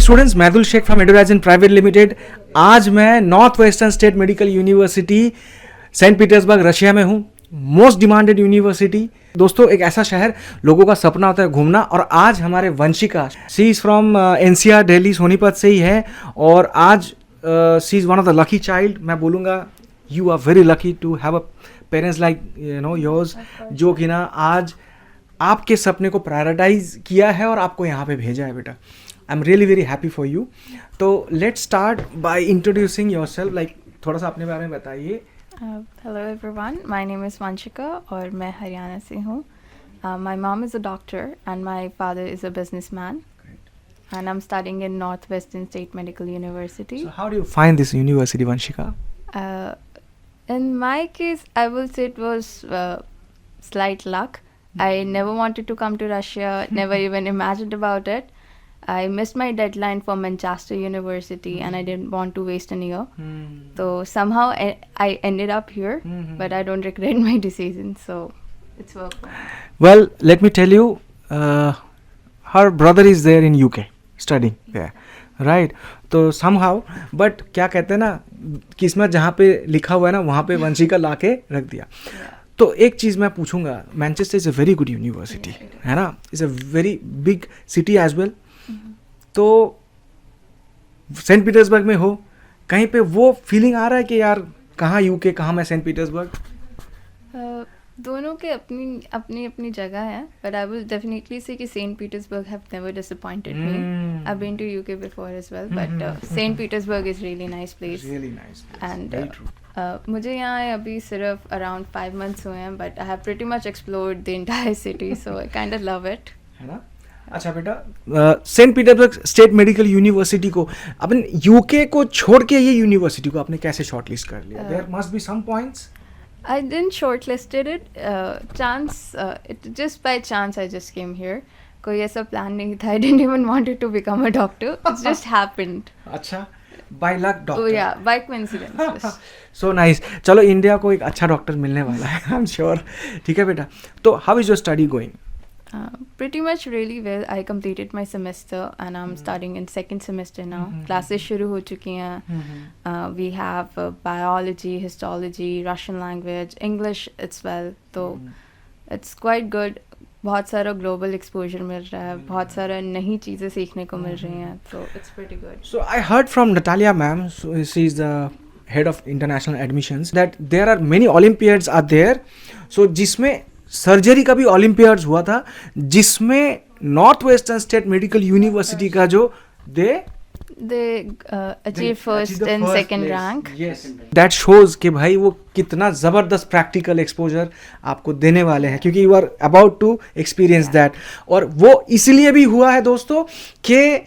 Students, Maidul Sheikh from Edorizon private limited. आज मैं north western state medical university Saint Petersburg Russia में हूँ। Most demanded university दोस्तों, एक ऐसा शहर लोगों का सपना होता है घूमना। और आज हमारे Vanshika, she is from NCR Delhi Sonipat से ही है। और आज she is one of the lucky child. मैं बोलूँगा you are very lucky to have a parents like yours, जो कि ना आज आपके सपने को प्रायोरिटाइज किया है और आपको यहाँ पे भेजा है बेटा। I am really very happy for you. तो let's start by introducing yourself, like थोड़ा सा अपने बारे में बताइए। Hello everyone, my name is Vanshika और मैं हरियाणा से हूँ। My mom is a doctor and my father is a businessman and I'm studying in Northwestern State Medical University. So how do you find this university, Vanshika? In my case, I will say it was slight luck. I never wanted to come to Russia, never even imagined about it. I missed my deadline for Manchester University and I didn't want to waste an year. So somehow I ended up here, but I don't regret my decision. So it's worked. Well, let me tell you, her brother is there in UK studying there, right? तो somehow, but क्या कहते हैं ना, किस्मत जहाँ पे लिखा हुआ है ना वहाँ पे वंशिका ला के रख दिया। तो एक चीज़ मैं पूछूंगा, Manchester is a very good university, है ना, is a very big city as well. तो सेंट पीटर्सबर्ग में हो, कहीं पे वो फीलिंग आ रहा है कि यार कहाँ यूके, कहाँ मैं सेंट पीटर्सबर्ग? दोनों के अपनी अपनी अपनी जगह है, but I will definitely say कि Saint Petersburg have never disappointed me. I have been to UK before as well, but Saint Petersburg is really nice place. Really nice and मुझे यहाँ अभी सिर्फ अराउंड 5 months हुए हैं, but I have pretty much explored the entire city, so I kind of love it, है ना। अच्छा बेटा, Saint Petersburg State medical University को अपन यूके को छोड़ के ये यूनिवर्सिटी को आपने कैसे शॉर्टलिस्ट कर लिया? There must be some points. I didn't shortlisted it. Just by chance I just came here. कोई ऐसा प्लान नहीं था. I didn't even wanted to become a doctor. It just happened. अच्छा, by luck doctor. Oh yeah, by coincidence. So nice. चलो India को एक अच्छा doctor मिलने वाला है, I'm sure. ठीक है बेटा. तो how is your study going? Pretty much really well. I completed my semester and I'm studying in second semester now. Classes शुरू हो चुकी हैं. We have biology, histology, Russian language, English as well. तो it's quite good. बहुत सारा global exposure मिल रहा है, बहुत सारा नई चीज़ें सीखने को मिल रही हैं. So it's pretty good. So I heard from Natalia ma'am, so she is the head of international admissions, that there are many Olympiads are there. So जिसमें सर्जरी का भी ओलंपियाड्स हुआ था, जिसमें north western state medical university का जो दे achieve first and second rank. Yes, that shows कि भाई वो कितना ज़बरदस्त प्रैक्टिकल एक्सपोजर आपको देने वाले हैं, क्योंकि you are about to experience that. और वो इसलिए भी हुआ है दोस्तों कि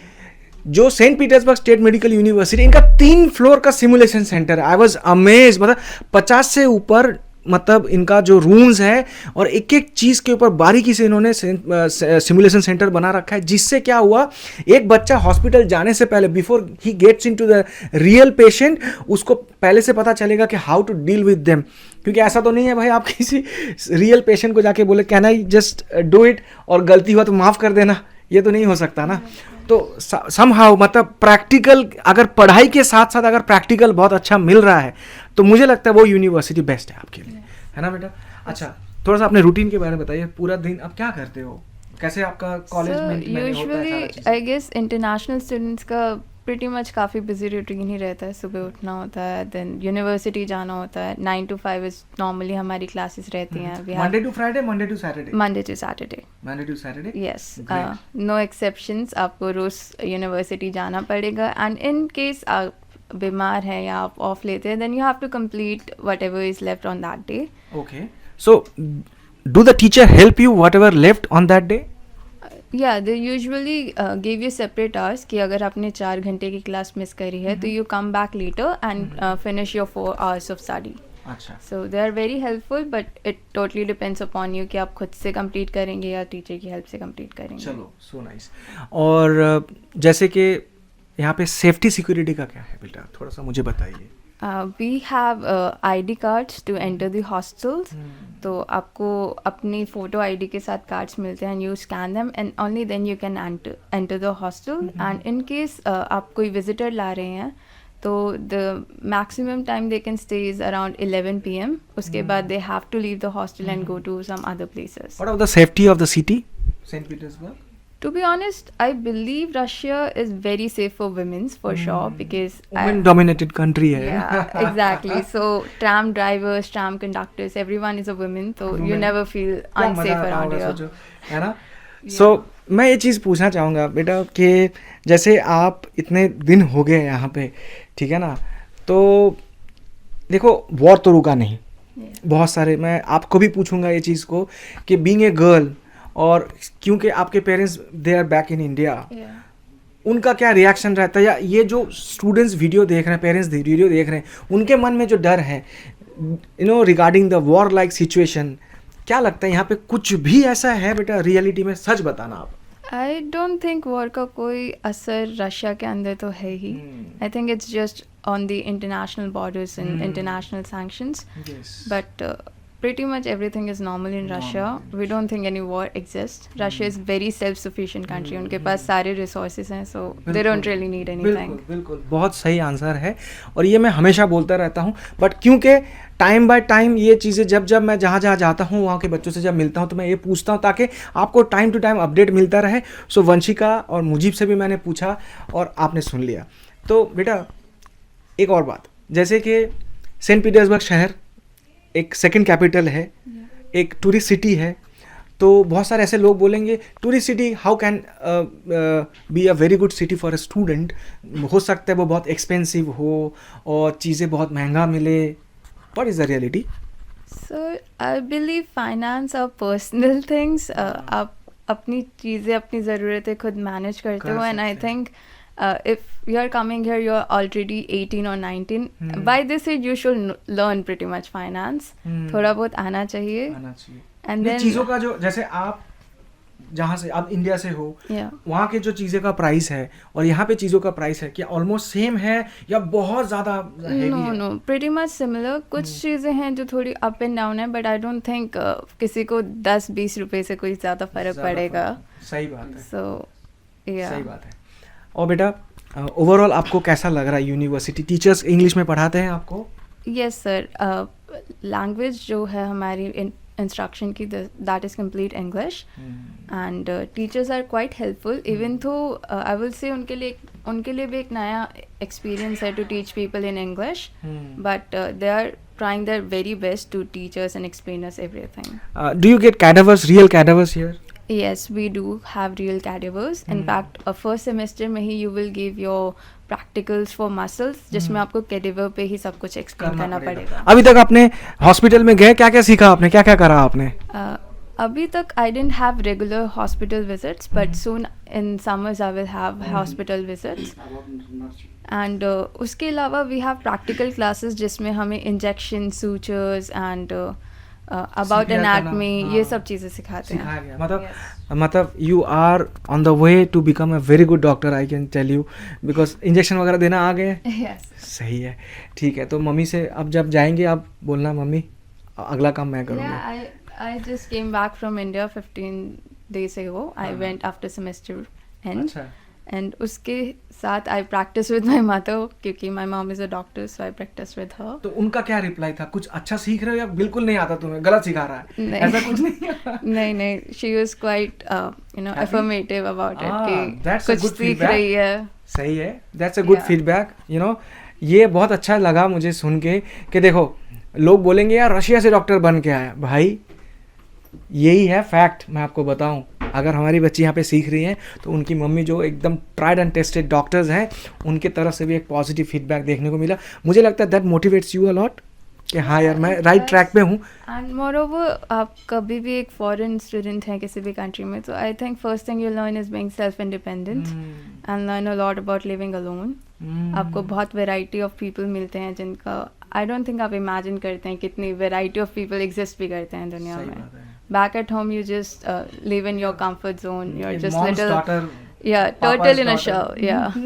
जो Saint Petersburg State medical University, इनका 3 फ्लोर का सिमुलेशन सेंटर है। आई वॉज अमेज, मतलब 50 से ऊपर मतलब इनका जो रूम्स है और एक एक चीज़ के ऊपर बारीकी से इन्होंने सिमुलेशन सेंटर बना रखा है, जिससे क्या हुआ, एक बच्चा हॉस्पिटल जाने से पहले, बिफोर ही gets into the real patient, उसको पहले से पता चलेगा कि how to deal with them. क्योंकि ऐसा तो नहीं है भाई आप किसी रियल पेशेंट को जाके बोले can I just do it और गलती हुआ तो माफ़ कर देना, ये तो नहीं हो सकता ना। तो समहाउ मतलब प्रैक्टिकल, अगर पढ़ाई के साथ साथ अगर प्रैक्टिकल बहुत अच्छा मिल रहा है तो मुझे लगता है वो यूनिवर्सिटी बेस्ट है आपके लिए, है ना बेटा। अच्छा, थोड़ा सा अपने रूटीन के बारे में बताइए, पूरा दिन आप क्या करते हो, कैसे आपका कॉलेज में usually I guess international students का प्रीटी मच काफ़ी बिजी रूटीन ही रहता है। सुबह उठना होता है, देन यूनिवर्सिटी जाना होता है। 9 to 5 इज नॉर्मली हमारी क्लासेस रहती हैं। Monday to Friday, Monday to Saturday, Monday to Saturday, Monday to Saturday, yes, no exceptions. आपको रोज यूनिवर्सिटी जाना पड़ेगा। एंड इन केस आप बीमार हैं या आप ऑफ लेते हैं, then you have to complete whatever is left on that day. Okay, so do the teacher help you whatever left on that day? या they usually give you separate hours कि अगर आपने 4 घंटे की class miss करी है तो you come back later and finish your 4 hours of study. अच्छा, so they are very helpful, but it totally depends upon you कि आप खुद से कंप्लीट करेंगे या टीचर की हेल्प से कंप्लीट करेंगे। चलो, सो नाइस। और जैसे कि यहाँ पे सेफ्टी सिक्योरिटी का क्या है बेटा, थोड़ा सा मुझे बताइए। We have ID cards to enter the hostels. तो आपको अपनी फ़ोटो आईडी के साथ कार्ड्स मिलते हैं, you scan them and only then you can enter the hostel. And in case आप कोई विजिटर ला रहे हैं तो the maximum time they can stay is around 11 PM. उसके बाद they have to leave the hostel and go to some other places. What about the safety of the city, St. Petersburg? To be honest, I believe Russia is very safe for women for sure because Women-dominated country है. yeah, exactly. So tram drivers, tram conductors, everyone is a woman, so you Women. never feel क्या मजा unsafe आता around होगा here. सोचो, है ना? So मैं ये चीज़ पूछना चाहूँगा बेटा कि जैसे आप इतने दिन हो गए यहाँ पे, ठीक है ना, तो देखो वॉर तो रुका नहीं. Yeah. बहुत सारे, मैं आपको भी पूछूंगा ये चीज़ को कि बीइंग ए गर्ल, और क्योंकि आपके parents they are back in India, Yeah. उनका क्या रिएक्शन रहता है, या ये जो स्टूडेंट्स वीडियो देख रहे हैं, पेरेंट्स वीडियो देख रहे हैं, उनके मन में जो डर है regarding the war like situation, क्या लगता है यहाँ पे कुछ भी ऐसा है बेटा रियलिटी में? सच बताना आप. I don't think war का कोई असर रशिया के अंदर तो है ही. I think it's just on the international borders and international sanctions. But pretty much everything is normal in Russia. We don't think any war exists. Russia is very self-sufficient country. उनके पास सारे resources हैं, so they don't really need anything. बिल्कुल बहुत सही answer है, और ये मैं हमेशा बोलता रहता हूँ. बट क्योंकि टाइम बाय टाइम ये चीज़ें जब मैं जहाँ जाता हूँ वहाँ के बच्चों से जब मिलता हूँ तो मैं ये पूछता हूँ ताकि आपको टाइम टू टाइम अपडेट मिलता रहे. सो वंशिका और मुजीब से भी मैंने पूछा और आपने सुन लिया. तो बेटा एक और बात, जैसे कि सेंट पीटर्सबर्ग शहर एक सेकंड कैपिटल है, एक टूरिस्ट सिटी है, तो बहुत सारे ऐसे लोग बोलेंगे tourist city how can be a very good city for a student. हो सकता है वो बहुत एक्सपेंसिव हो और चीज़ें बहुत महंगा मिले. What is the reality? So I believe finance are personal things. आप अपनी चीज़ें, अपनी ज़रूरतें खुद मैनेज करते हो. And I think if you are coming here, you are already 18 or 19. By this age, you should learn pretty much finance. थोड़ा बहुत आना चाहिए. And then चीज़ों का जो, जैसे आप जहाँ से, आप इंडिया से हो, वहाँ के जो चीज़ें का प्राइस है और यहाँ पे चीज़ों का प्राइस है, क्या ऑलमोस्ट सेम है या बहुत ज़्यादा हेवी है? No pretty much similar. कुछ चीज़ें हैं जो थोड़ी अप एंड डाउन है, बट आई डोंट थिंक किसी को 10-20 रुपए से कोई ज़्यादा फर्क पड़ेगा. सही बात है. सो सही बात है. और बेटा ओवरऑल आपको कैसा लग रहा है यूनिवर्सिटी? टीचर्स इंग्लिश में पढ़ाते हैं आपको? Yes sir. लैंग्वेज जो है हमारी इंस्ट्रक्शन की, that is complete English. And teachers are quite helpful, even though I will say उनके लिए भी एक नया एक्सपीरियंस है to teach people in English, but they are trying their very best to teach us and explain us everything. Do you get cadavers, real cadavers here? Yes, we do have real cadavers. In fact, first semester में ही you will give your practicals for muscles, जिसमें आपको cadaver पे ही सब कुछ explain करना पड़ेगा. अभी तक आपने हॉस्पिटल में गए, क्या क्या सीखा आपने, क्या क्या करा आपने? अभी तक I didn't have regular hospital visits, but soon in summers I will have hospital visits. And उसके अलावा we have practical classes जिसमें हमें injection, sutures and about anatomy, ये सब चीज़ें सिखाते हैं. मतलब you are on the way to become a very good doctor, I can tell you, because injection वगैरह देना आ गए. Yes. सही है, ठीक है. तो मम्मी से अब जब जाएंगे आप बोलना मम्मी अगला काम मैं करूँगा. Yeah, I just came back from India 15 days ago. I went after semester end. अच्छा. And उसके साथ I practice with my mother क्योंकि my mom is a doctor, so I practice with her. तो उनका क्या रिप्लाई था? कुछ अच्छा सीख रहे हो या बिल्कुल नहीं आता तुम्हें, गलत सिखा रहा है? ऐसा कुछ नहीं. नहीं, she was quite affirmative about it कि that's a कुछ good सीख feedback. रही है. सही है, that's a good feedback. ये बहुत अच्छा लगा मुझे सुन के कि देखो लोग बोलेंगे यार रशिया से डॉक्टर बन के आया. भाई यही है फैक्ट. मैं आपको बताऊं, अगर हमारी बच्ची यहाँ पे सीख रही हैं तो उनकी मम्मी जो एकदम ट्राइड एंड टेस्टेड डॉक्टर्स हैं उनके तरफ से भी एक पॉजिटिव फीडबैक देखने को मिला. मुझे लगता है that motivates you a lot कि हाँ यार मैं राइट ट्रैक पे हूँ. एंड मोरओवर आप कभी भी एक फॉरेन स्टूडेंट हैं किसी भी कंट्री में, तो I think first thing you learn is being self independent and learn a lot about living alone. आपको बहुत वेराइटी ऑफ पीपल मिलते हैं जिनका आई डोंट थिंक आप इमेजिन करते हैं कितनी वेराइटी ऑफ पीपल एग्जिस्ट भी करते हैं दुनिया में. Back at home, you just live in your comfort zone. You're just mom's little, daughter, turtle in a shell. Yeah.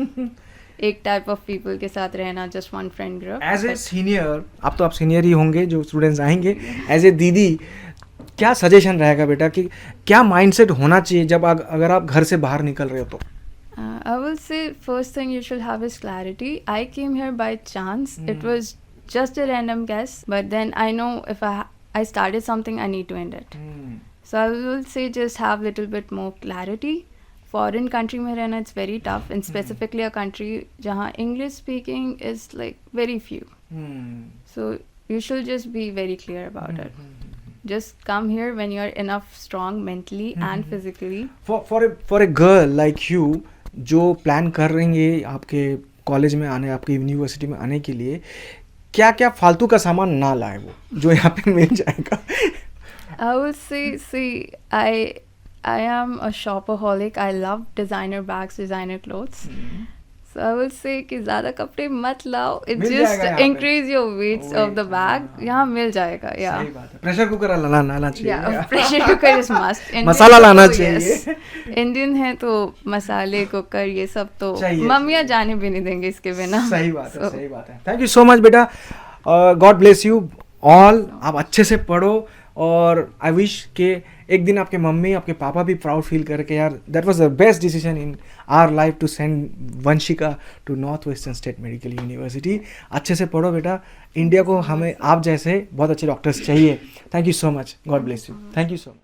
एक टाइप ऑफ पीपल के साथ रहना, just one friend group. As a senior, अब तो आप सीनियर ही होंगे जो students आएंगे, एज ए दीदी क्या सजेशन रहेगा बेटा कि क्या माइंडसेट होना चाहिए जब अगर आप घर से बाहर निकल रहे हो तो? I will say first thing you should have is clarity. I came here by chance. It was just a random guess, but then I know if I started something, I need to end it. So I will say just have little bit more clarity. Foreign country में रहना it's very tough, and specifically a country जहाँ English speaking is like very few. So you should just be very clear about it. Just come here when you're enough strong mentally and physically. For a girl like you जो plan कर रही है आपके college में आने, आपके university में आने के लिए, क्या क्या फालतू का सामान ना लाए वो जो यहाँ पे मिल जाएगा? I would say, see, I am a shopaholic. I love designer bags, designer clothes. So I will say कि ज़्यादा कपड़े मत लाओ. It मिल just जाएगा यहाँ पे। increase your weights of the bag. यहाँ मिल जाएगा. Yeah. सही बात है। प्रेशर कुकर लाना चाहिए। Yeah, pressure cooker is must. Indian मसाला है लाना तो चाहिए। yes. Indian है तो मसाले, कुकर ये सब तो चाहिए, मम्मियाँ जाने भी नहीं देंगे इसके बिना. सही बात है, So, सही बात है। थैंक यू सो मच बेटा, गॉड ब्लेस यू ऑल। आप अच्छे से पढ़ो और आई विश के एक दिन आपके मम्मी आपके पापा भी प्राउड फील करके यार that was the best decision in our life to send Vanshika to north western state medical university. अच्छे से पढ़ो बेटा, इंडिया को हमें आप जैसे बहुत अच्छे डॉक्टर्स चाहिए। Thank you so much, God bless you, thank you so much.